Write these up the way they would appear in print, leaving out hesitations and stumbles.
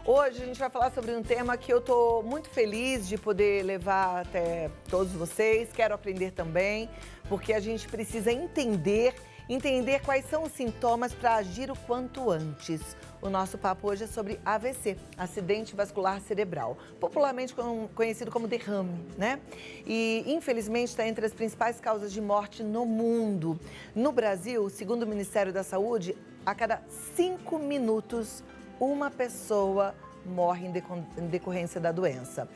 Hoje a gente vai falar sobre um tema que eu tô muito feliz de poder levar até todos vocês. Quero aprender também, porque a gente precisa entender quais são os sintomas para agir o quanto antes. O nosso papo hoje é sobre AVC, acidente vascular cerebral, popularmente conhecido como derrame, né? E, infelizmente, está entre as principais causas de morte no mundo. No Brasil, segundo o Ministério da Saúde, a cada 5 minutos, uma pessoa morre em decorrência da doença.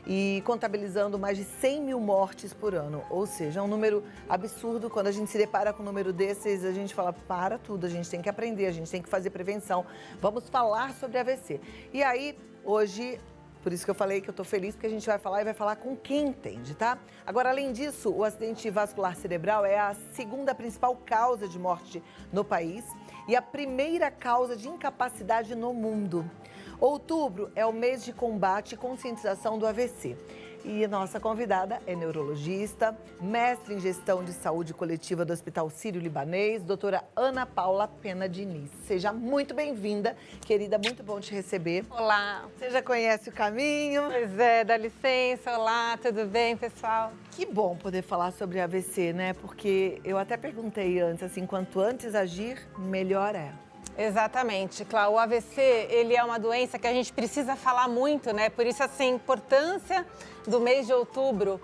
E contabilizando mais de 100 mil mortes por ano. Ou seja, é um número absurdo. Quando a gente se depara com um número desses, a gente fala, para tudo, a gente tem que aprender, a gente tem que fazer prevenção. Vamos falar sobre AVC. E aí, hoje, por isso que eu falei que eu tô feliz, porque a gente vai falar e vai falar com quem entende, tá? Agora, além disso, o acidente vascular cerebral é a segunda principal causa de morte no país e a primeira causa de incapacidade no mundo. Outubro é o mês de combate e conscientização do AVC. E nossa convidada é neurologista, mestre em gestão de saúde coletiva do Hospital Sírio-Libanês, doutora Ana Paula Pena Diniz. Seja muito bem-vinda, querida, muito bom te receber. Olá. Você já conhece o caminho? Pois é, dá licença. Olá, tudo bem, pessoal? Que bom poder falar sobre AVC, né? Porque eu até perguntei antes, assim, quanto antes agir, melhor é. Exatamente, Cláudia. O AVC, ele é uma doença que a gente precisa falar muito, né? Por isso, assim, a importância do mês de outubro,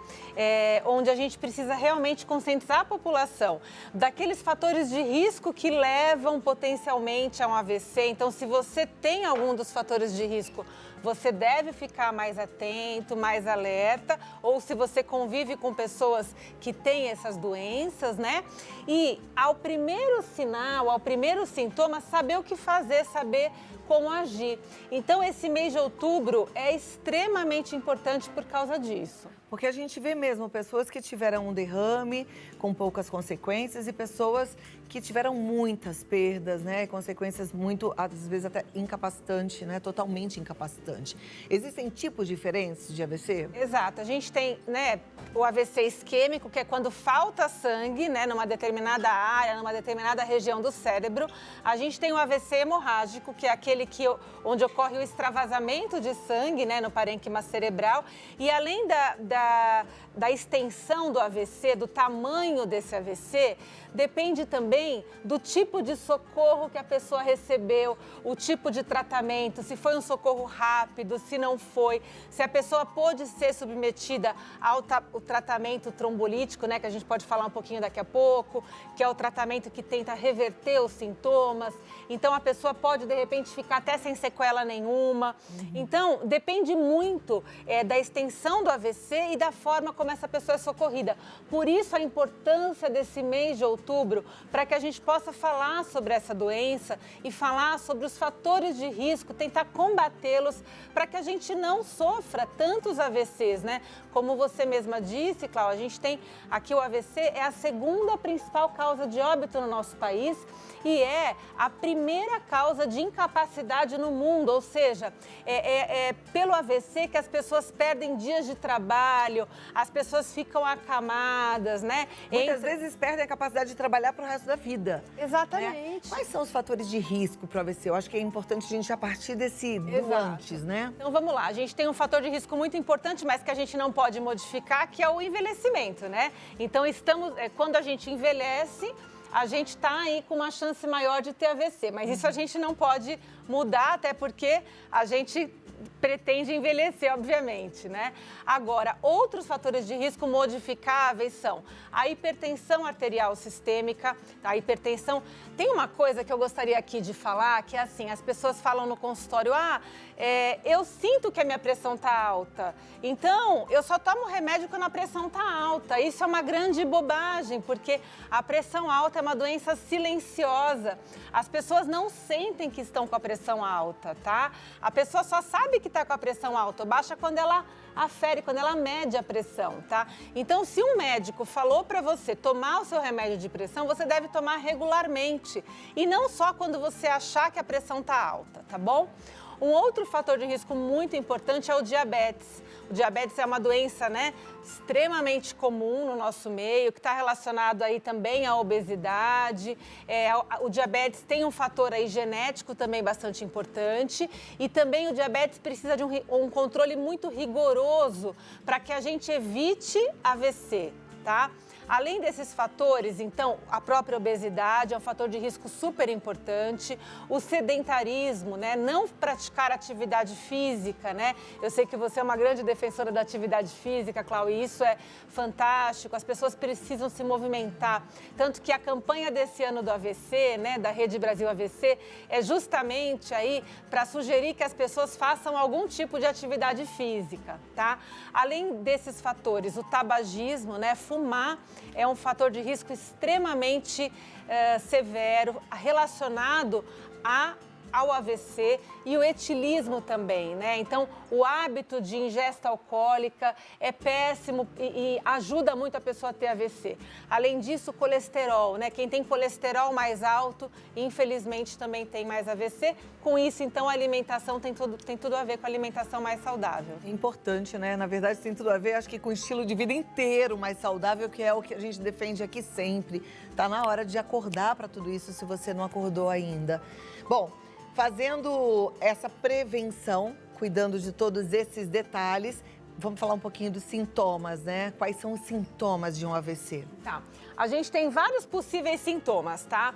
onde a gente precisa realmente conscientizar a população daqueles fatores de risco que levam potencialmente a um AVC. Então, se você tem algum dos fatores de risco, você deve ficar mais atento, mais alerta, ou se você convive com pessoas que têm essas doenças, né? E ao primeiro sinal, ao primeiro sintoma, saber o que fazer, saber como agir. Então, esse mês de outubro é extremamente importante por causa disso. Porque a gente vê mesmo pessoas que tiveram um derrame com poucas consequências e pessoas que tiveram muitas perdas, né? Consequências muito, às vezes até incapacitantes, né? Totalmente incapacitantes. Existem tipos diferentes de AVC? Exato. A gente tem, né, o AVC isquêmico, que é quando falta sangue, né, numa determinada área, numa determinada região do cérebro. A gente tem o AVC hemorrágico, que é aquele onde ocorre o extravasamento de sangue, né, no parênquima cerebral. E além da extensão do AVC, do tamanho desse AVC, depende também do tipo de socorro que a pessoa recebeu, o tipo de tratamento, se foi um socorro rápido, se não foi, se a pessoa pôde ser submetida ao tratamento trombolítico, né, que a gente pode falar um pouquinho daqui a pouco, que é o tratamento que tenta reverter os sintomas. Então, a pessoa pode, de repente, ficar até sem sequela nenhuma. Então, depende muito da extensão do AVC e da forma como essa pessoa é socorrida. Por isso, a importância desse mês de outubro, para que a gente possa falar sobre essa doença e falar sobre os fatores de risco, tentar combatê-los, para que a gente não sofra tantos AVCs, né? Como você mesma disse, Cláudia, a gente tem aqui o AVC, é a segunda principal causa de óbito no nosso país e é a primeira causa de incapacidade no mundo, ou seja, é pelo AVC que as pessoas perdem dias de trabalho, as pessoas ficam acamadas, né? Muitas vezes perdem a capacidade de trabalhar para o resto da vida. Exatamente. Né? Quais são os fatores de risco para o AVC? Eu acho que é importante a gente, a partir desse do antes, né? Então, vamos lá. A gente tem um fator de risco muito importante, mas que a gente não pode modificar, que é o envelhecimento, né? Então, quando a gente envelhece, a gente está aí com uma chance maior de ter AVC, mas isso a gente não pode mudar, até porque a gente pretende envelhecer, obviamente, né? Agora, outros fatores de risco modificáveis são a hipertensão arterial sistêmica, a hipertensão... Tem uma coisa que eu gostaria aqui de falar, que é assim, as pessoas falam no consultório, eu sinto que a minha pressão está alta, então eu só tomo remédio quando a pressão está alta. Isso é uma grande bobagem, porque a pressão alta é uma doença silenciosa. As pessoas não sentem que estão com a pressão alta, tá? A pessoa só sabe que está com a pressão alta, baixa quando ela afere, quando ela mede a pressão, tá? Então, se um médico falou para você tomar o seu remédio de pressão, você deve tomar regularmente e não só quando você achar que a pressão está alta, tá bom? Um outro fator de risco muito importante é o diabetes. O diabetes é uma doença, né, extremamente comum no nosso meio, que está relacionado aí também à obesidade. O diabetes tem um fator aí genético também bastante importante e também o diabetes precisa de um controle muito rigoroso para que a gente evite AVC, tá? Além desses fatores, então, a própria obesidade é um fator de risco super importante, o sedentarismo, né? Não praticar atividade física, né? Eu sei que você é uma grande defensora da atividade física, Clau, e isso é fantástico, as pessoas precisam se movimentar. Tanto que a campanha desse ano do AVC, né, da Rede Brasil AVC, é justamente aí para sugerir que as pessoas façam algum tipo de atividade física, tá? Além desses fatores, o tabagismo, né, fumar, é um fator de risco extremamente severo, relacionado ao AVC e o etilismo também, né? Então, o hábito de ingesta alcoólica é péssimo e ajuda muito a pessoa a ter AVC. Além disso, o colesterol, né? Quem tem colesterol mais alto, infelizmente, também tem mais AVC. Com isso, então, a alimentação tem tudo a ver com a alimentação mais saudável. É importante, né? Na verdade, tem tudo a ver, acho que com o estilo de vida inteiro mais saudável, que é o que a gente defende aqui sempre. Tá na hora de acordar para tudo isso, se você não acordou ainda. Bom, fazendo essa prevenção, cuidando de todos esses detalhes, vamos falar um pouquinho dos sintomas, né? Quais são os sintomas de um AVC? Tá. A gente tem vários possíveis sintomas, tá?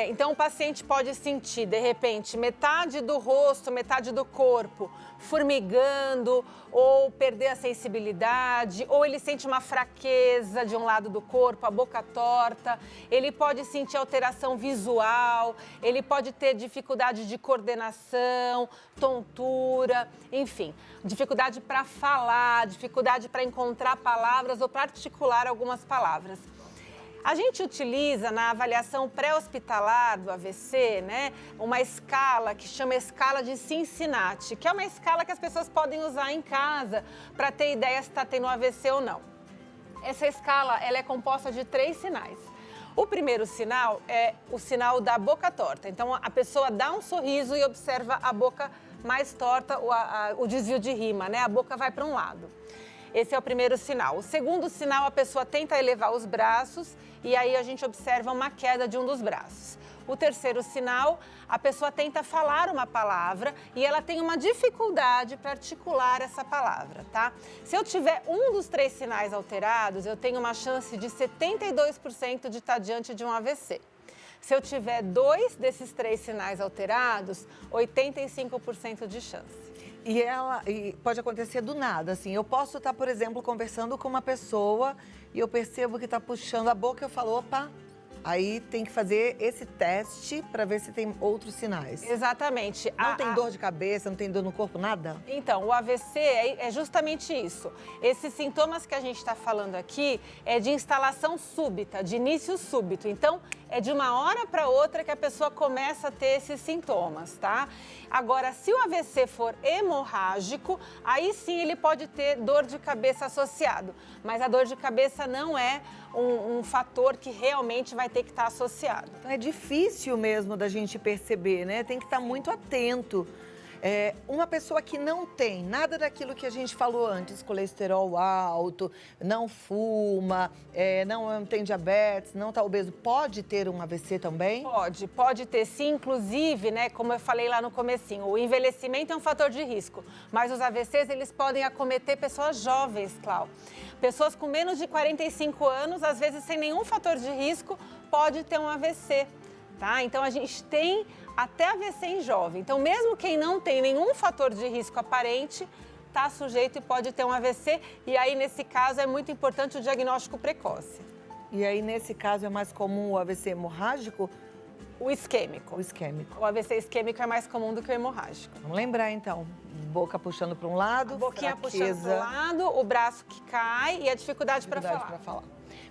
Então, o paciente pode sentir, de repente, metade do rosto, metade do corpo formigando, ou perder a sensibilidade, ou ele sente uma fraqueza de um lado do corpo, a boca torta. Ele pode sentir alteração visual, ele pode ter dificuldade de coordenação, tontura, enfim, dificuldade para falar, dificuldade para encontrar palavras ou para articular algumas palavras. A gente utiliza na avaliação pré-hospitalar do AVC, né, uma escala que chama escala de Cincinnati, que é uma escala que as pessoas podem usar em casa para ter ideia se está tendo AVC ou não. Essa escala, ela é composta de 3 sinais. O primeiro sinal é o sinal da boca torta. Então, a pessoa dá um sorriso e observa a boca mais torta, o desvio de rima, né? A boca vai para um lado. Esse é o primeiro sinal. O segundo sinal, a pessoa tenta elevar os braços e aí a gente observa uma queda de um dos braços. O terceiro sinal, a pessoa tenta falar uma palavra e ela tem uma dificuldade para articular essa palavra, tá? Se eu tiver um dos 3 sinais alterados, eu tenho uma chance de 72% de estar diante de um AVC. Se eu tiver 2 desses 3 sinais alterados, 85% de chance. E pode acontecer do nada, assim. Eu posso estar, por exemplo, conversando com uma pessoa e eu percebo que está puxando a boca e eu falo, opa, aí tem que fazer esse teste para ver se tem outros sinais. Exatamente. Não tem dor de cabeça, não tem dor no corpo, nada? Então, o AVC é justamente isso. Esses sintomas que a gente está falando aqui é de instalação súbita, de início súbito. Então, é de uma hora para outra que a pessoa começa a ter esses sintomas, tá? Agora, se o AVC for hemorrágico, aí sim ele pode ter dor de cabeça associado. Mas a dor de cabeça não é um fator que realmente vai ter que estar associado. Então, é difícil mesmo da gente perceber, né? Tem que estar muito atento. Uma pessoa que não tem nada daquilo que a gente falou antes, colesterol alto, não fuma, não tem diabetes, não está obeso, pode ter um AVC também? Pode ter sim, inclusive, né, como eu falei lá no comecinho, o envelhecimento é um fator de risco, mas os AVCs, eles podem acometer pessoas jovens, Clau. Pessoas com menos de 45 anos, às vezes sem nenhum fator de risco, pode ter um AVC. Tá? Então, a gente tem até AVC em jovem. Então, mesmo quem não tem nenhum fator de risco aparente, está sujeito e pode ter um AVC. E aí, nesse caso, é muito importante o diagnóstico precoce. E aí, nesse caso, é mais comum o AVC hemorrágico? O isquêmico. O isquêmico. O AVC isquêmico é mais comum do que o hemorrágico. Vamos lembrar, então. Boca puxando para um lado, a boquinha fraqueza. Puxando para um lado, o braço que cai e a dificuldade para falar.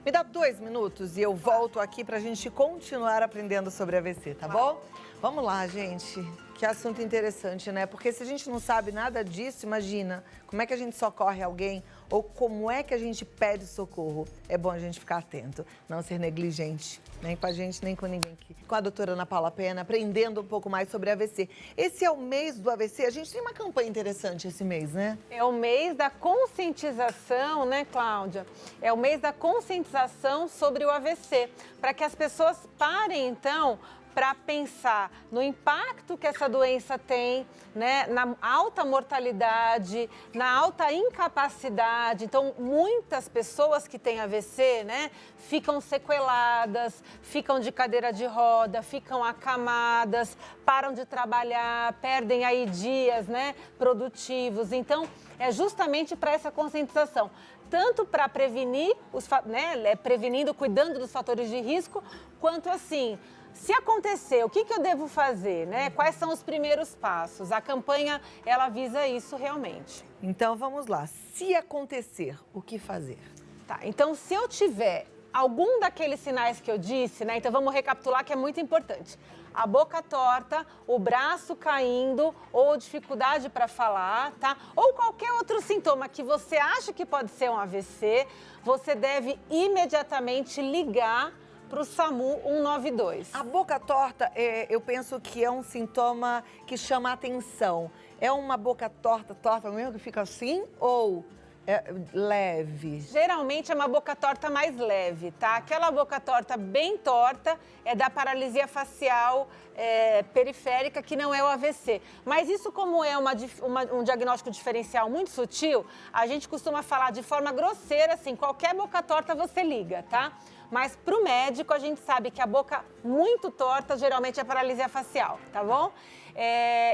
Me dá 2 minutos e eu volto aqui para a gente continuar aprendendo sobre AVC, tá bom? Vamos lá, gente. Que assunto interessante, né? Porque se a gente não sabe nada disso, imagina, como é que a gente socorre alguém ou como é que a gente pede socorro? É bom a gente ficar atento, não ser negligente, nem com a gente, nem com ninguém aqui. Com a doutora Ana Paula Pena, aprendendo um pouco mais sobre AVC. Esse é o mês do AVC, a gente tem uma campanha interessante esse mês, né? É o mês da conscientização, né, Cláudia? É o mês da conscientização sobre o AVC, para que as pessoas parem, então, para pensar no impacto que essa doença tem, né, na alta mortalidade, na alta incapacidade. Então, muitas pessoas que têm AVC, né, ficam sequeladas, ficam de cadeira de roda, ficam acamadas, param de trabalhar, perdem aí dias, né, produtivos. Então, é justamente para essa conscientização. Tanto para prevenir, prevenindo, cuidando dos fatores de risco, quanto assim, se acontecer, o que eu devo fazer, né? Quais são os primeiros passos? A campanha, ela visa isso realmente. Então, vamos lá. Se acontecer, o que fazer? Tá, então se eu tiver algum daqueles sinais que eu disse, né? Então vamos recapitular que é muito importante. A boca torta, o braço caindo ou dificuldade para falar, tá? Ou qualquer outro sintoma que você acha que pode ser um AVC, você deve imediatamente ligar para o SAMU 192. A boca torta, eu penso que é um sintoma que chama a atenção. É uma boca torta mesmo, que fica assim, ou é leve? Geralmente é uma boca torta mais leve, tá? Aquela boca torta bem torta é da paralisia facial periférica, que não é o AVC. Mas isso, como é um diagnóstico diferencial muito sutil, a gente costuma falar de forma grosseira, assim, qualquer boca torta você liga, tá? Mas para o médico, a gente sabe que a boca muito torta geralmente é paralisia facial, tá bom?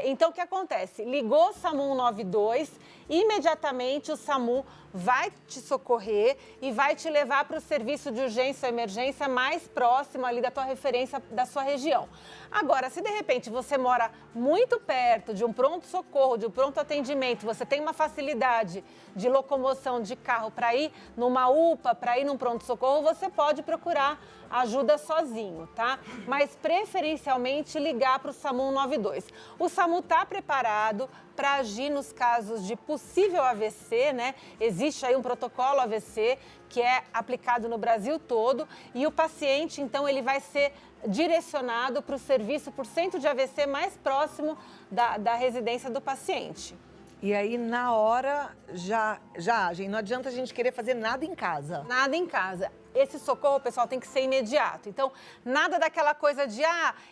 Então, o que acontece? Ligou o SAMU 192, imediatamente o SAMU vai te socorrer e vai te levar para o serviço de urgência ou emergência mais próximo ali da tua referência, da sua região. Agora, se de repente você mora muito perto de um pronto-socorro, de um pronto-atendimento, você tem uma facilidade de locomoção de carro para ir numa UPA, para ir num pronto-socorro, você pode procurar ajuda sozinho, tá? Mas preferencialmente ligar para o SAMU 192. O SAMU está preparado para agir nos casos de possível AVC, né? Existe aí um protocolo AVC que é aplicado no Brasil todo e o paciente, então, ele vai ser direcionado para o serviço, para o centro de AVC mais próximo da residência do paciente. E aí, na hora, já agem. Não adianta a gente querer fazer nada em casa. Nada em casa. Esse socorro, pessoal, tem que ser imediato. Então, nada daquela coisa de,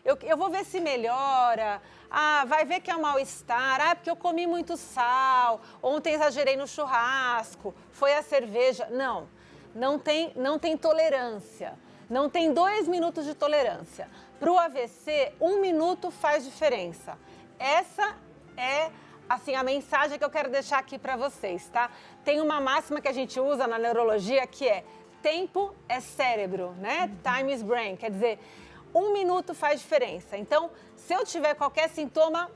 eu vou ver se melhora, vai ver que é um mal-estar, porque eu comi muito sal, ontem exagerei no churrasco, foi a cerveja. Não tem tolerância. Não tem 2 minutos de tolerância. Para o AVC, 1 minuto faz diferença. Essa é assim, a mensagem que eu quero deixar aqui para vocês, tá? Tem uma máxima que a gente usa na neurologia que é tempo é cérebro, né? Time is brain, quer dizer, 1 minuto faz diferença. Então, se eu tiver qualquer sintoma,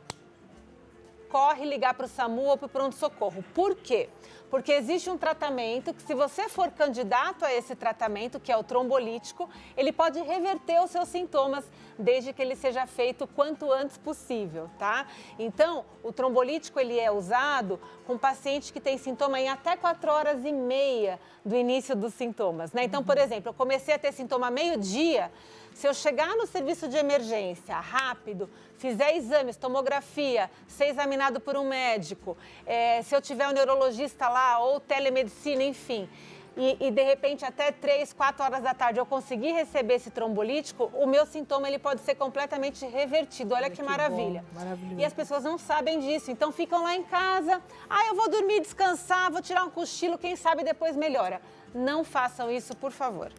corre ligar para o SAMU ou para o pronto-socorro. Por quê? Porque existe um tratamento que, se você for candidato a esse tratamento, que é o trombolítico, ele pode reverter os seus sintomas, desde que ele seja feito o quanto antes possível, tá? Então, o trombolítico, ele é usado com paciente que tem sintoma em até 4h30 do início dos sintomas, né? Então, por exemplo, eu comecei a ter sintoma meio-dia. Se eu chegar no serviço de emergência rápido, fizer exames, tomografia, ser examinado por um médico, se eu tiver um neurologista lá ou telemedicina, enfim, e de repente até 3, 4 horas da tarde eu conseguir receber esse trombolítico, o meu sintoma ele pode ser completamente revertido. Olha que maravilha. E as pessoas não sabem disso, então ficam lá em casa, eu vou dormir, descansar, vou tirar um cochilo, quem sabe depois melhora. Não façam isso, por favor.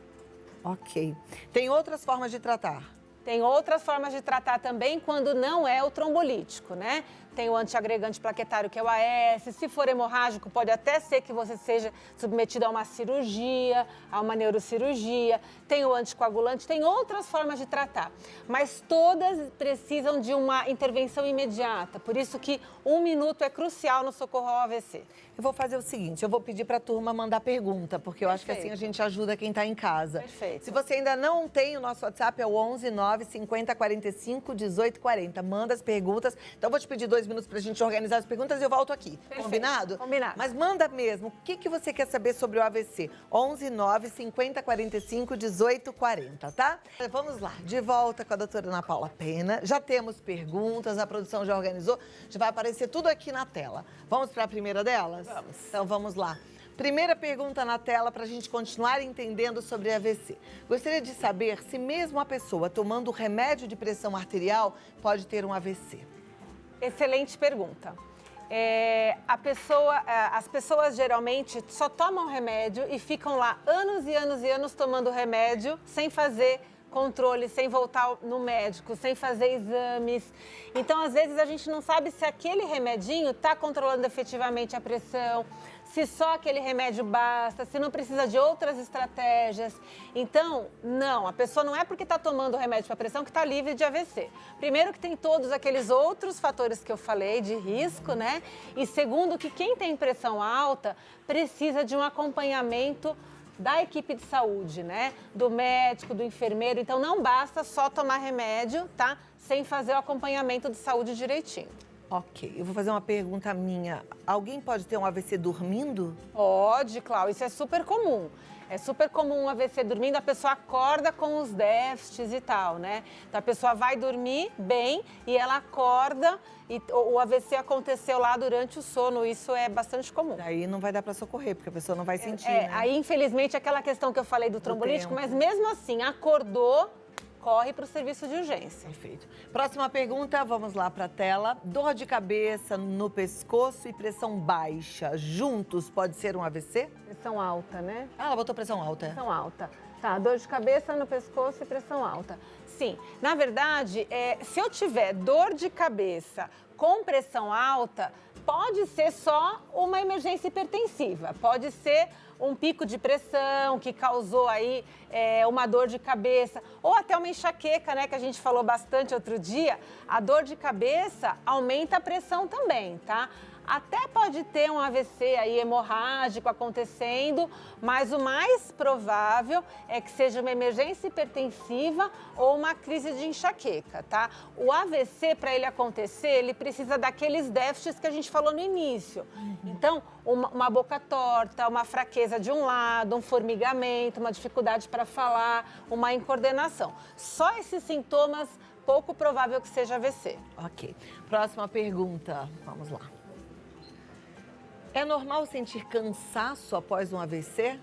Ok. Tem outras formas de tratar? Tem outras formas de tratar também quando não é o trombolítico, né? Tem o antiagregante plaquetário, que é o AS. Se for hemorrágico, pode até ser que você seja submetido a uma cirurgia, a uma neurocirurgia. Tem o anticoagulante, tem outras formas de tratar. Mas todas precisam de uma intervenção imediata. Por isso que 1 minuto é crucial no socorro ao AVC. Eu vou fazer o seguinte, eu vou pedir para a turma mandar pergunta, porque eu acho que assim a gente ajuda quem está em casa. Perfeito. Se você ainda não tem o nosso WhatsApp, é o 11 9 11-950-45-1840. Manda as perguntas. Então, eu vou te pedir 2 minutos pra gente organizar as perguntas e eu volto aqui. Perfeito. Combinado? Combinado. Mas manda mesmo. O que você quer saber sobre o AVC? 11-950-45-1840, tá? Vamos lá. De volta com a doutora Ana Paula Pena. Já temos perguntas, a produção já organizou. Já vai aparecer tudo aqui na tela. Vamos para a primeira delas? Vamos. Então, vamos lá. Primeira pergunta na tela para a gente continuar entendendo sobre AVC. Gostaria de saber se mesmo a pessoa tomando remédio de pressão arterial pode ter um AVC. Excelente pergunta. As pessoas geralmente só tomam remédio e ficam lá anos e anos e anos tomando remédio sem fazer controle, sem voltar no médico, sem fazer exames. Então, às vezes, a gente não sabe se aquele remedinho está controlando efetivamente a pressão, se só aquele remédio basta, se não precisa de outras estratégias. Então, não, a pessoa não é porque está tomando remédio para pressão que está livre de AVC. Primeiro que tem todos aqueles outros fatores que eu falei de risco, né? E segundo que quem tem pressão alta precisa de um acompanhamento da equipe de saúde, né? Do médico, do enfermeiro. Então, não basta só tomar remédio, tá? Sem fazer o acompanhamento de saúde direitinho. Ok, eu vou fazer uma pergunta minha. Alguém pode ter um AVC dormindo? Pode, Cláudia, isso é super comum. É super comum um AVC dormindo, a pessoa acorda com os déficits e tal, né? Então, a pessoa vai dormir bem e ela acorda e o AVC aconteceu lá durante o sono. Isso é bastante comum. Aí não vai dar para socorrer, porque a pessoa não vai sentir, né? Aí, infelizmente, aquela questão que eu falei do trombolítico, mas mesmo assim, acordou, corre para o serviço de urgência. Perfeito. Próxima pergunta, vamos lá para a tela. Dor de cabeça no pescoço e pressão baixa, juntos pode ser um AVC? Pressão alta, né? Ah, ela botou pressão alta. Pressão alta. Tá, dor de cabeça no pescoço e pressão alta. Sim, na verdade, se eu tiver dor de cabeça com pressão alta, pode ser só uma emergência hipertensiva, pode ser um pico de pressão que causou aí uma dor de cabeça, ou até uma enxaqueca, né, que a gente falou bastante outro dia. A dor de cabeça aumenta a pressão também, tá? Até pode ter um AVC aí hemorrágico acontecendo, mas o mais provável é que seja uma emergência hipertensiva ou uma crise de enxaqueca, tá? O AVC, para ele acontecer, ele precisa daqueles déficits que a gente falou no início. Então, uma boca torta, uma fraqueza de um lado, um formigamento, uma dificuldade para falar, uma incoordenação. Só esses sintomas, pouco provável que seja AVC. Ok. Próxima pergunta. Vamos lá. É normal sentir cansaço após um AVC?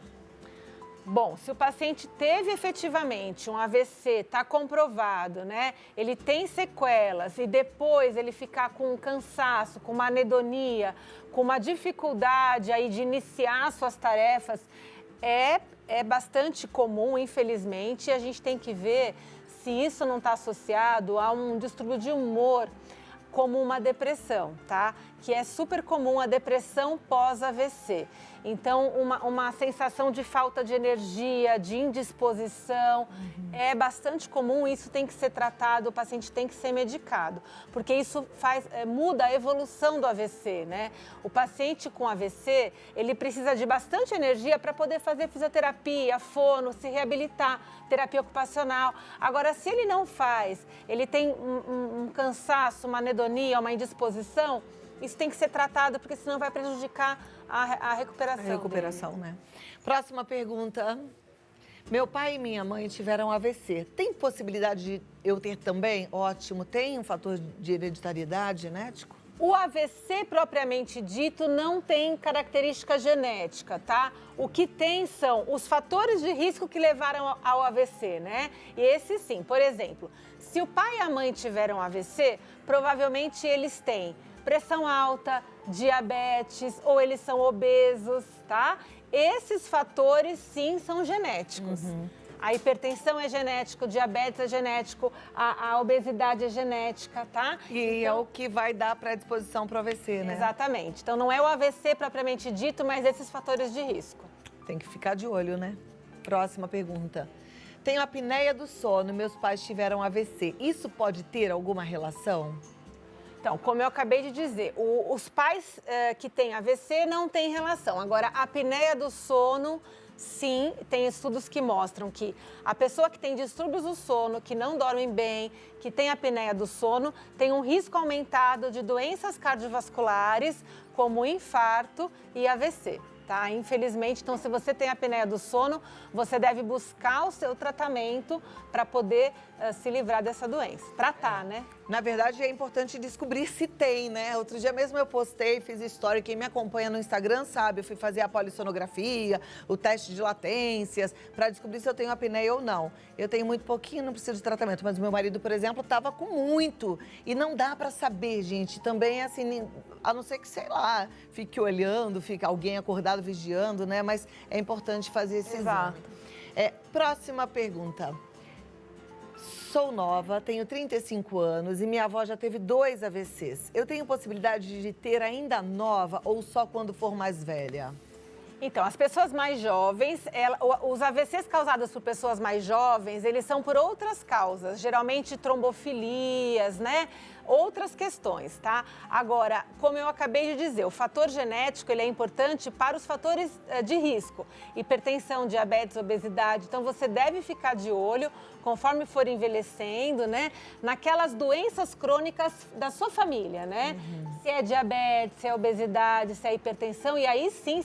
Bom, se o paciente teve efetivamente um AVC, está comprovado, né? Ele tem sequelas e depois ele ficar com um cansaço, com uma anedonia, com uma dificuldade aí de iniciar suas tarefas, é bastante comum, infelizmente, e a gente tem que ver se isso não está associado a um distúrbio de humor, como uma depressão, tá? Que é super comum a depressão pós-AVC. Então, uma sensação de falta de energia, de indisposição, é bastante comum, isso tem que ser tratado, o paciente tem que ser medicado, porque isso muda a evolução do AVC, né? O paciente com AVC, ele precisa de bastante energia para poder fazer fisioterapia, fono, se reabilitar, terapia ocupacional. Agora, se ele não faz, ele tem um cansaço, uma anedonia, uma indisposição, isso tem que ser tratado, porque senão vai prejudicar a recuperação. A recuperação, né? Próxima pergunta. Meu pai e minha mãe tiveram AVC. Tem possibilidade de eu ter também? Ótimo. Tem um fator de hereditariedade genético? O AVC propriamente dito não tem característica genética, tá? O que tem são os fatores de risco que levaram ao AVC, né? E esses sim, por exemplo, se o pai e a mãe tiveram AVC, provavelmente eles têm pressão alta, diabetes ou eles são obesos, tá? Esses fatores sim são genéticos. A hipertensão é genético, o diabetes é genético, a obesidade é genética, tá? E então, é o que vai dar predisposição para o AVC, né? Exatamente. Então, não é o AVC propriamente dito, mas esses fatores de risco. Tem que ficar de olho, né? Próxima pergunta. Tenho apneia do sono, meus pais tiveram AVC. Isso pode ter alguma relação? Então, como eu acabei de dizer, os pais que têm AVC não têm relação. Agora, a apneia do sono, sim, tem estudos que mostram que a pessoa que tem distúrbios do sono, que não dorme bem, que tem apneia do sono, tem um risco aumentado de doenças cardiovasculares, como infarto e AVC. Tá? Infelizmente, então, se você tem apneia do sono, você deve buscar o seu tratamento para poder se livrar dessa doença. Tratar, né? Na verdade, é importante descobrir se tem, né? Outro dia mesmo eu postei, fiz história, quem me acompanha no Instagram sabe, eu fui fazer a polissonografia, o teste de latências, para descobrir se eu tenho apneia ou não. Eu tenho muito pouquinho, não preciso de tratamento, mas meu marido, por exemplo, estava com muito. E não dá para saber, gente. Também, assim, a não ser que, sei lá, fique olhando, fique alguém acordado vigiando, né? Mas é importante fazer esse exame. Próxima pergunta. Sou nova, tenho 35 anos e minha avó já teve 2 AVCs. Eu tenho possibilidade de ter ainda nova ou só quando for mais velha? Então, as pessoas mais jovens, os AVCs causados por pessoas mais jovens, eles são por outras causas, geralmente trombofilias, né? Outras questões, tá? Agora, como eu acabei de dizer, o fator genético, ele é importante para os fatores de risco. Hipertensão, diabetes, obesidade. Então, você deve ficar de olho, conforme for envelhecendo, né? Naquelas doenças crônicas da sua família, né? Se é diabetes, se é obesidade, se é hipertensão. E aí, sim,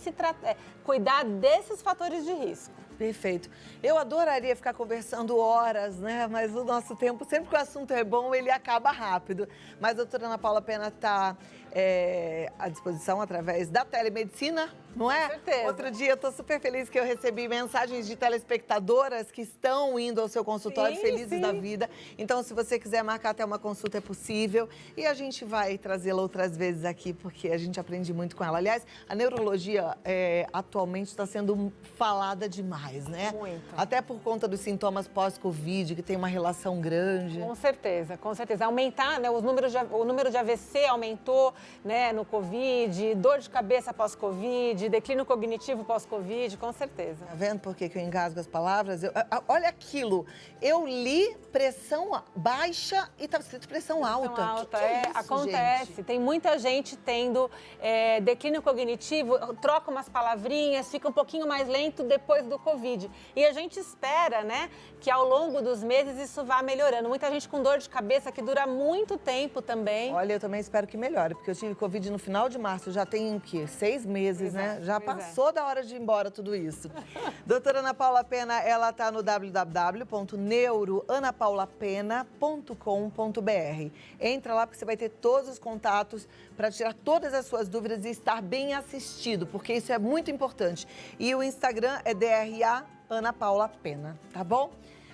cuidar desses fatores de risco. Perfeito. Eu adoraria ficar conversando horas, né? Mas o nosso tempo, sempre que o assunto é bom, ele acaba rápido. Mas a doutora Ana Paula Pena está à disposição através da telemedicina, não é? Com certeza. Outro dia eu estou super feliz que eu recebi mensagens de telespectadoras que estão indo ao seu consultório felizes da vida. Então, se você quiser marcar até uma consulta, é possível. E a gente vai trazê-la outras vezes aqui, porque a gente aprende muito com ela. Aliás, a neurologia atualmente está sendo falada demais, né? Muito. Até por conta dos sintomas pós-Covid, que tem uma relação grande. Com certeza, com certeza. Aumentar, né, o número de AVC aumentou, né, no Covid, dor de cabeça pós-Covid, declínio cognitivo pós-Covid, com certeza. Tá vendo por que eu engasgo as palavras? Olha aquilo, eu li pressão baixa e estava escrito pressão alta. Que é isso, acontece. gente? Tem muita gente tendo declínio cognitivo, troca umas palavrinhas, fica um pouquinho mais lento depois do Covid. E a gente espera, né, que ao longo dos meses isso vá melhorando. Muita gente com dor de cabeça que dura muito tempo também. Olha, eu também espero que melhore, porque eu tive Covid no final de março, já tem o quê? 6 meses, né? Já passou da hora de ir embora tudo isso. Doutora Ana Paula Pena, ela está no www.neuroanapaulapena.com.br. Entra lá porque você vai ter todos os contatos para tirar todas as suas dúvidas e estar bem assistido, porque isso é muito importante. E o Instagram é DRA Ana Paula Pena, tá bom?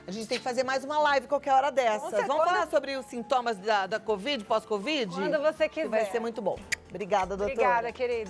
A gente tem que fazer mais uma live qualquer hora dessa. Vamos falar sobre os sintomas da Covid, pós-Covid? Quando você quiser. Que vai ser muito bom. Obrigada, doutora. Obrigada, querida.